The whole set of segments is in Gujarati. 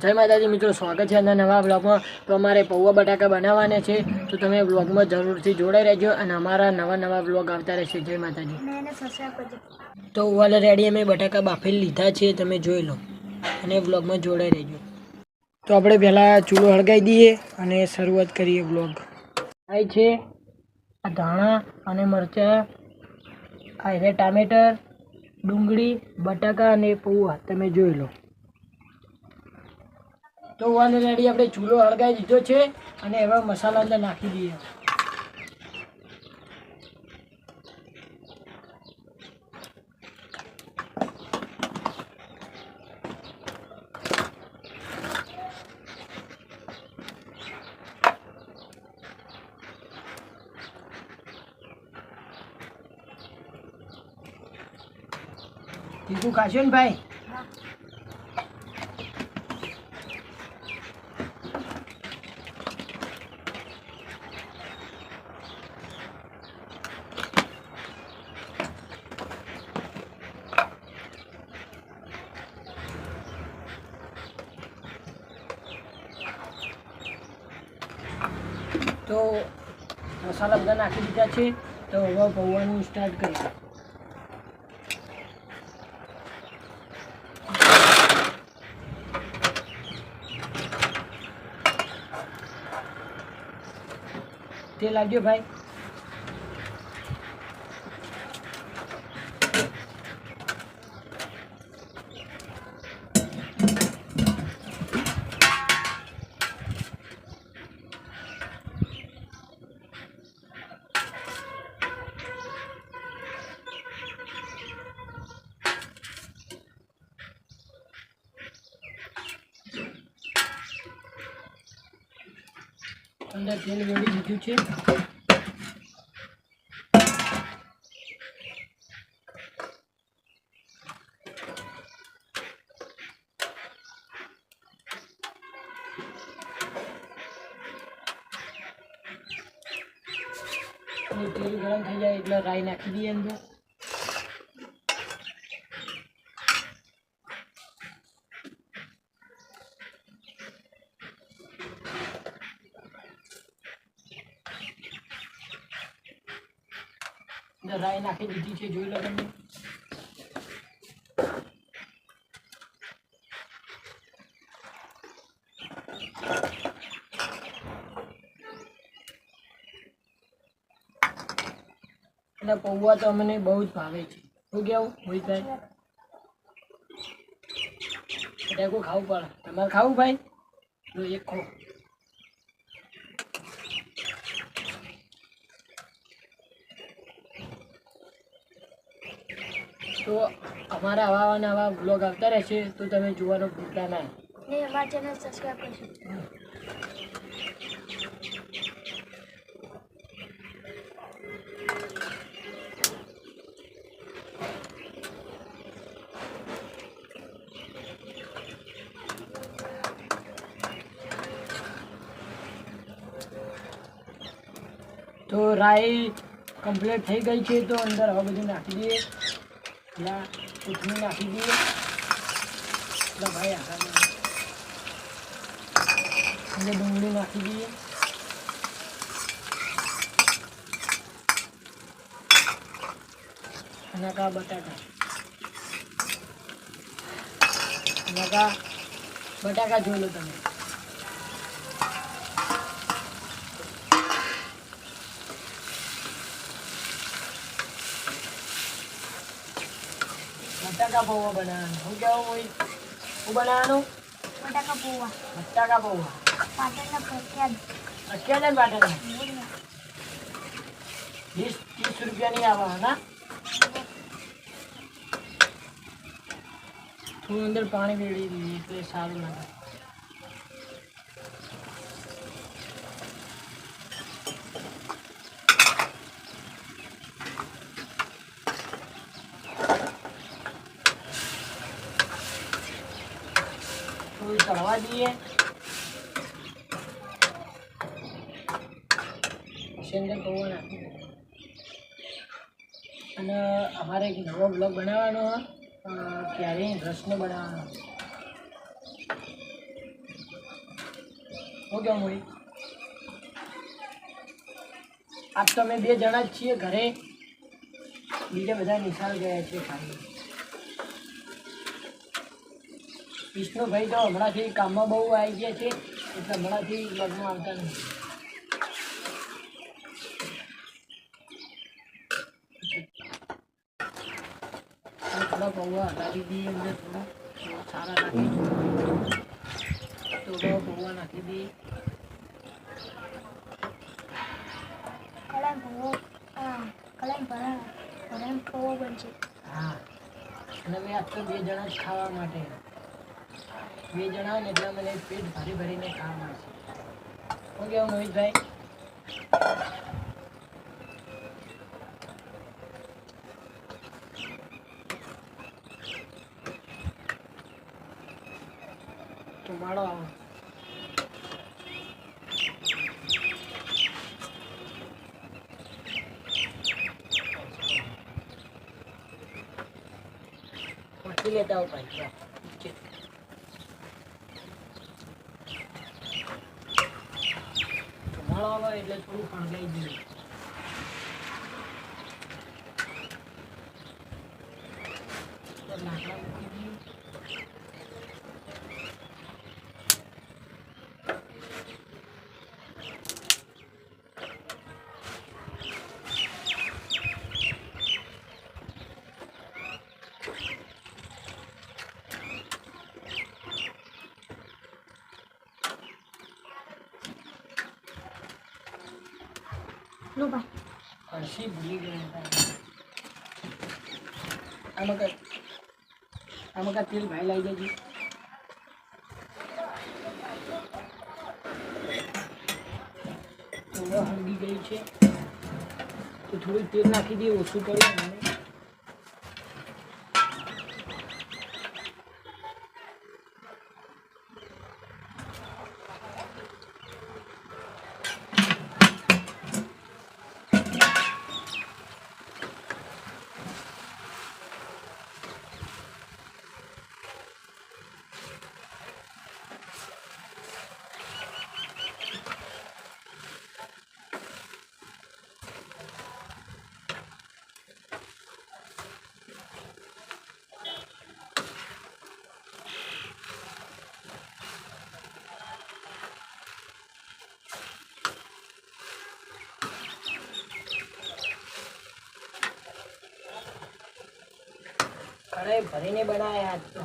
જય માતાજી મિત્રો, સ્વાગત છે આજના નવા બ્લોગમાં। તો અમારે પૌવા બટાકા બનાવવાના છે, તો તમે બ્લોગમાં જરૂરથી જોડાઈ રહેજો અને અમારા નવા બ્લોગ આવતા રહેશે। જય માતાજી। તો ઓલરેડી અમે બટાકા બાફી લીધા છે, તમે જોઈ લો અને બ્લોગમાં જોડાઈ રહેજો। તો આપણે પહેલાં ચૂલો હળગાવી દઈએ અને શરૂઆત કરીએ બ્લોગ। આ છે આ ધાણા અને મરચાં, આ છે ટામેટર, ડુંગળી, બટાકા અને પૌવા, તમે જોઈ લો। તો ઓલરેડી આપણે ચૂલો હળગાવી દીધો છે અને હવે મસાલા અંદર નાખી દઈએ। તીખું ખાશો ને ભાઈ? તો મસાલા બધા નાખી દીધા છે, તો હવે પૌવાનું સ્ટાર્ટ કરીએ। તેલ લાગ્યો ભાઈ? અંદર તેલ રેડી દીધું છે। તેલ ગરમ થઈ જાય એટલે રાઈ નાખી દઈએ અંદર। રાઈ નાખી દીધી છે, જોઈ લો તમે। અને પૌવા તો અમને બહુ જ ભાવે છે। શું કેવું મોહિતભાઈ? બટાકું ખાવું પડે, તમારે ખાવું ભાઈ? તો એક ખો। તો અમારા આવા બ્લોગ આવતા રહેશે, તો તમે જોવાનું ભૂલતા ના। અમારા ચેનલ સબસ્ક્રાઈબ કરજો। તો રાઈ કમ્પ્લીટ થઈ ગઈ છે, તો અંદર હવે બધું નાખી દઈએ। કોથમીર નાખી દઈએ ભાઈ, અંદર ડુંગળી નાખી દઈએ, અને કા બટાકા જોઈ લો તમે। બટાકા પૌવા બનાવવાનું, શું કહેવું હોય? શું બનાવવાનું? બટાકા પૌવા પાટણના પ્રખ્યાત પાટણના 20-30 રૂપિયાની આવવાના। થોડું અંદર પાણી રેડી દઈએ એટલે સારું લાગે। થોડું ચડવા દઈએ, અંદર પૌવા નાખી દઈએ। અને અમારે એક નવો બ્લોગ બનાવવાનો, ક્યારેય રસનો બનાવવાનો। ઓકે મોહિત, આજ તો અમે 2 જણા જ છીએ ઘરે, બીજા બધા નિશાળ ગયા છે ખાલી. વિષ્ણુભાઈ તો હમણાંથી કામમાં બહુ આવી ગયા છે એટલે હમણાંથી લગ્ન આવતા નથી. થોડા પૌવા હટાવી દઈએ અંદર, થોડા સારા નાખી તો પૌવા નાખી દઈએ. હા, અને મેં આજ તો 2 જણા જ ખાવા માટે, 2 જણા ને એટલે મને પેટ ભરીને ખાવા મળશે. શું કહેવું મોહિતભાઈ? તો માળો આવો. પહોંચી લેતા આવો ભાઈ. ધુમાડો આવે એટલે થોડું ફણગાઈ દઈએ. લાકડા મૂકી દઈએ. અડસી ભૂલી ગયા હતા. આમાં કા તેલ ભાઈ લાવી દેજો. થોડો હળગી ગઈ છે તો થોડું તેલ નાખી દઈએ, ઓછું પડે મને. કઢાઈ ભરીને બનાવ્યા આજ તો.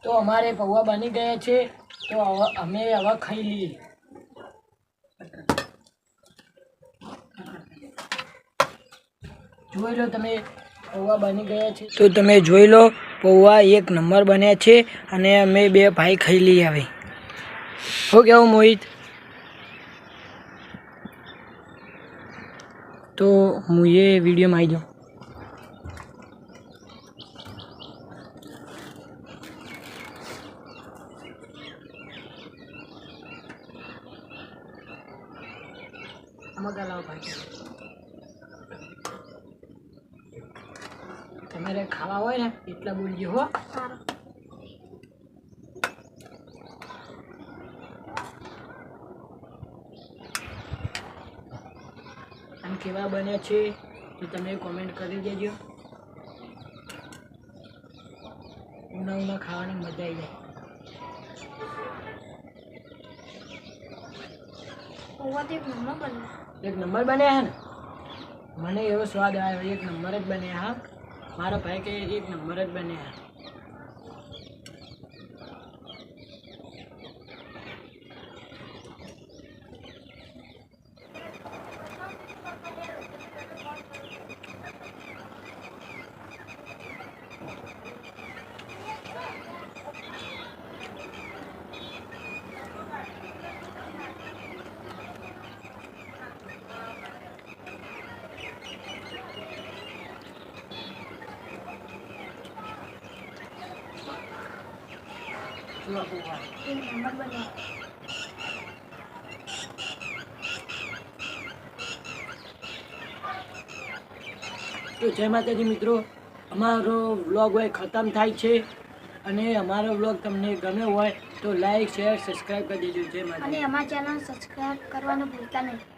તો અમારે પૌવા બની ગયા છે, તો અમે હવે ખાઈ લઈએ. જોઈ લો તમે, પૌવા બની ગયા છે. તો તમે જોઈ લો, પૌવા 1 નંબર બન્યા છે અને અમે 2 ભાઈ ખાઈ લઈએ હવે. શું કહેવું મોહિત? તો હું એ વિડીયોમાં આવી જાઉં. તમારે ખાવા હોય ને એટલા બોલજો હો. આમ કેવા બને છે તો તમે કોમેન્ટ કરી દેજો. ઉના ખાવાની મજા આવી જાય. 1 નંબર બન્યા હે ને, મને એવો સ્વાદ આવ્યો. 1 નંબર જ બન્યા. હા, મારા ભાઈ કે 1 નંબર જ બન્યા. કેવા પૌવા તો જય માતાજી મિત્રો, અમારો વ્લોગ હોય ખતમ થાય છે અને અમારો વ્લોગ તમને ગમ્યો હોય તો લાઈક શેર સબસ્ક્રાઈબ કરી દેજો. જય માતાજી. અને અમારા ચેનલ સબસ્ક્રાઇબ કરવાનું ભૂલતા નહીં.